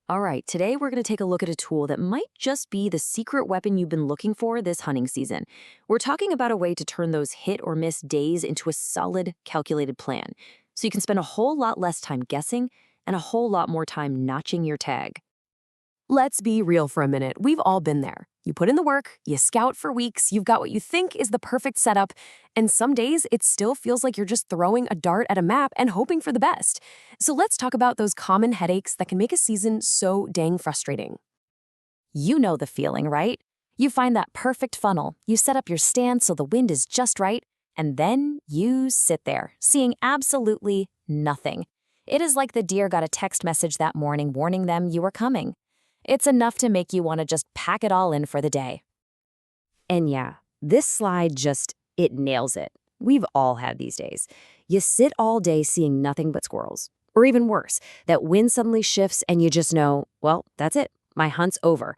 All right, today we're going to take a look at a tool that might just be the secret weapon you've been looking for this hunting season. We're talking about a way to turn those hit or miss days into a solid, calculated plan, so you can spend a whole lot less time guessing and a whole lot more time notching your tag. Let's be real for a minute. We've all been there. You put in the work, you scout for weeks, you've got what you think is the perfect setup, and some days it still feels like you're just throwing a dart at a map and hoping for the best. So let's talk about those common headaches that can make a season so dang frustrating. You know the feeling, right? You find that perfect funnel, you set up your stand so the wind is just right, and then you sit there, seeing absolutely nothing. It is like the deer got a text message that morning warning them you were coming. It's enough to make you want to just pack it all in for the day. And yeah, this slide it nails it. We've all had these days. You sit all day seeing nothing but squirrels. Or even worse, that wind suddenly shifts and you just know, well, that's it. My hunt's over.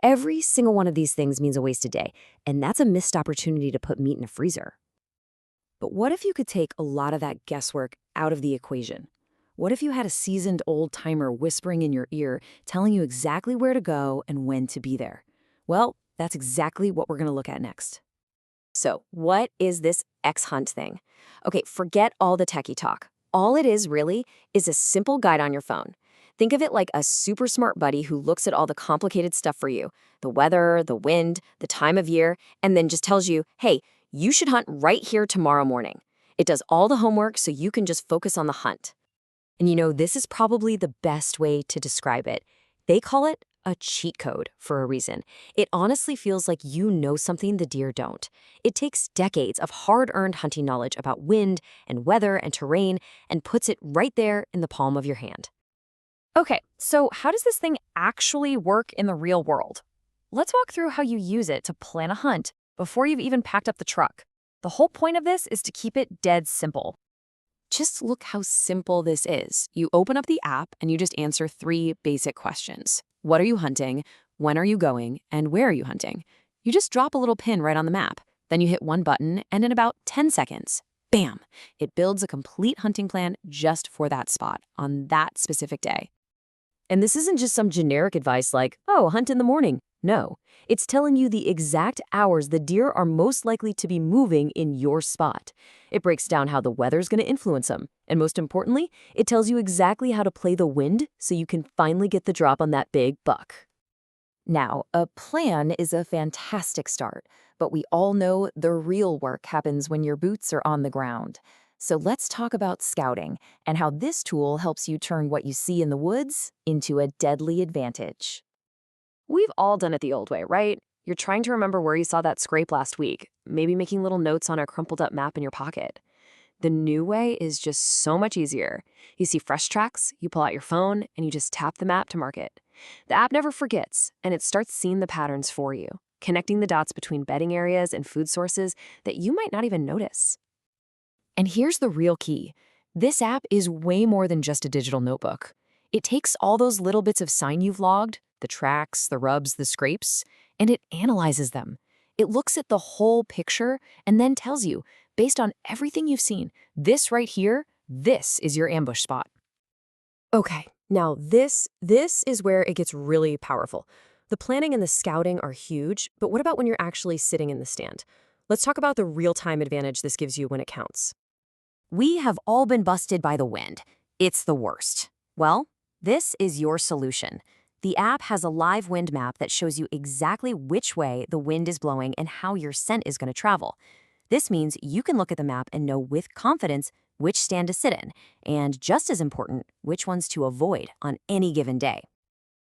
Every single one of these things means a wasted day, and that's a missed opportunity to put meat in a freezer. But what if you could take a lot of that guesswork out of the equation? What if you had a seasoned old-timer whispering in your ear, telling you exactly where to go and when to be there? Well, that's exactly what we're going to look at next. So, what is this XHUNT thing? Okay, forget all the techie talk. All it is really is a simple guide on your phone. Think of it like a super smart buddy who looks at all the complicated stuff for you, the weather, the wind, the time of year, and then just tells you, hey, you should hunt right here tomorrow morning. It does all the homework so you can just focus on the hunt. And you know, this is probably the best way to describe it. They call it a cheat code for a reason. It honestly feels like you know something the deer don't. It takes decades of hard-earned hunting knowledge about wind and weather and terrain and puts it right there in the palm of your hand. Okay, so how does this thing actually work in the real world? Let's walk through how you use it to plan a hunt before you've even packed up the truck. The whole point of this is to keep it dead simple. Just look how simple this is. You open up the app and you just answer 3 basic questions. What are you hunting? When are you going? And where are you hunting? You just drop a little pin right on the map. Then you hit one button and in about 10 seconds, bam, it builds a complete hunting plan just for that spot on that specific day. And this isn't just some generic advice like, oh, hunt in the morning. No, it's telling you the exact hours the deer are most likely to be moving in your spot. It breaks down how the weather's going to influence them. And most importantly, it tells you exactly how to play the wind so you can finally get the drop on that big buck. Now, a plan is a fantastic start, but we all know the real work happens when your boots are on the ground. So let's talk about scouting and how this tool helps you turn what you see in the woods into a deadly advantage. We've all done it the old way, right? You're trying to remember where you saw that scrape last week, maybe making little notes on a crumpled up map in your pocket. The new way is just so much easier. You see fresh tracks, you pull out your phone, and you just tap the map to mark it. The app never forgets, and it starts seeing the patterns for you, connecting the dots between bedding areas and food sources that you might not even notice. And here's the real key. This app is way more than just a digital notebook. It takes all those little bits of sign you've logged, the tracks, the rubs, the scrapes, and it analyzes them. It looks at the whole picture and then tells you, based on everything you've seen, this right here, this is your ambush spot. Okay, now this is where it gets really powerful. The planning and the scouting are huge, but what about when you're actually sitting in the stand? Let's talk about the real-time advantage this gives you when it counts. We have all been busted by the wind. It's the worst. Well, this is your solution. The app has a live wind map that shows you exactly which way the wind is blowing and how your scent is going to travel. This means you can look at the map and know with confidence which stand to sit in, and just as important, which ones to avoid on any given day.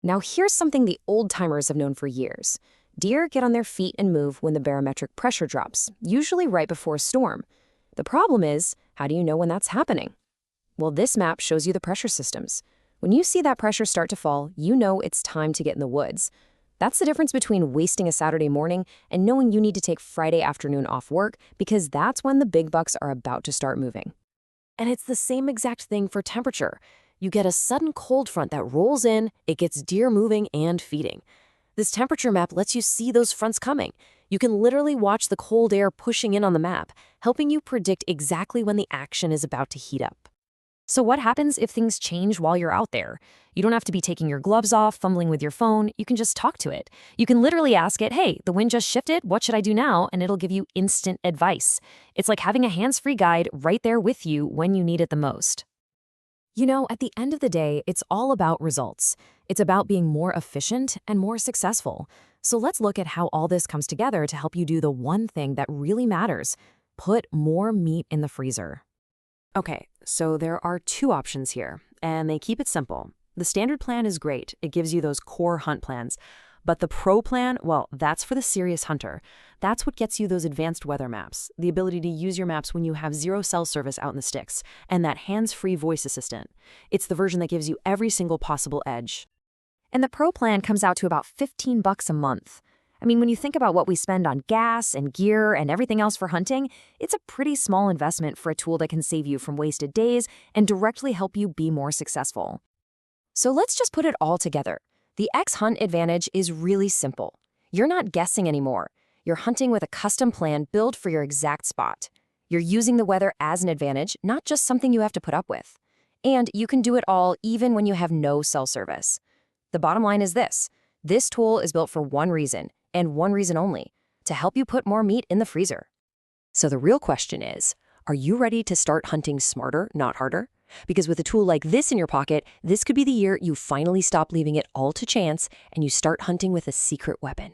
Now here's something the old-timers have known for years. Deer get on their feet and move when the barometric pressure drops, usually right before a storm. The problem is, how do you know when that's happening? Well, this map shows you the pressure systems. When you see that pressure start to fall, you know it's time to get in the woods. That's the difference between wasting a Saturday morning and knowing you need to take Friday afternoon off work because that's when the big bucks are about to start moving. And it's the same exact thing for temperature. You get a sudden cold front that rolls in, it gets deer moving and feeding. This temperature map lets you see those fronts coming. You can literally watch the cold air pushing in on the map, helping you predict exactly when the action is about to heat up. So what happens if things change while you're out there? You don't have to be taking your gloves off, fumbling with your phone. You can just talk to it. You can literally ask it, hey, the wind just shifted. What should I do now? And it'll give you instant advice. It's like having a hands-free guide right there with you when you need it the most. You know, at the end of the day, it's all about results. It's about being more efficient and more successful. So let's look at how all this comes together to help you do the one thing that really matters: put more meat in the freezer. Okay, so there are two options here, and they keep it simple. The standard plan is great. It gives you those core hunt plans. But the pro plan, well, that's for the serious hunter. That's what gets you those advanced weather maps, the ability to use your maps when you have zero cell service out in the sticks, and that hands-free voice assistant. It's the version that gives you every single possible edge. And the Pro plan comes out to about $15 a month. I mean, when you think about what we spend on gas and gear and everything else for hunting, it's a pretty small investment for a tool that can save you from wasted days and directly help you be more successful. So let's just put it all together. The XHUNT Advantage is really simple. You're not guessing anymore. You're hunting with a custom plan built for your exact spot. You're using the weather as an advantage, not just something you have to put up with. And you can do it all even when you have no cell service. The bottom line is this: this tool is built for one reason, and one reason only: to help you put more meat in the freezer. So the real question is, are you ready to start hunting smarter, not harder? Because with a tool like this in your pocket, this could be the year you finally stop leaving it all to chance and you start hunting with a secret weapon.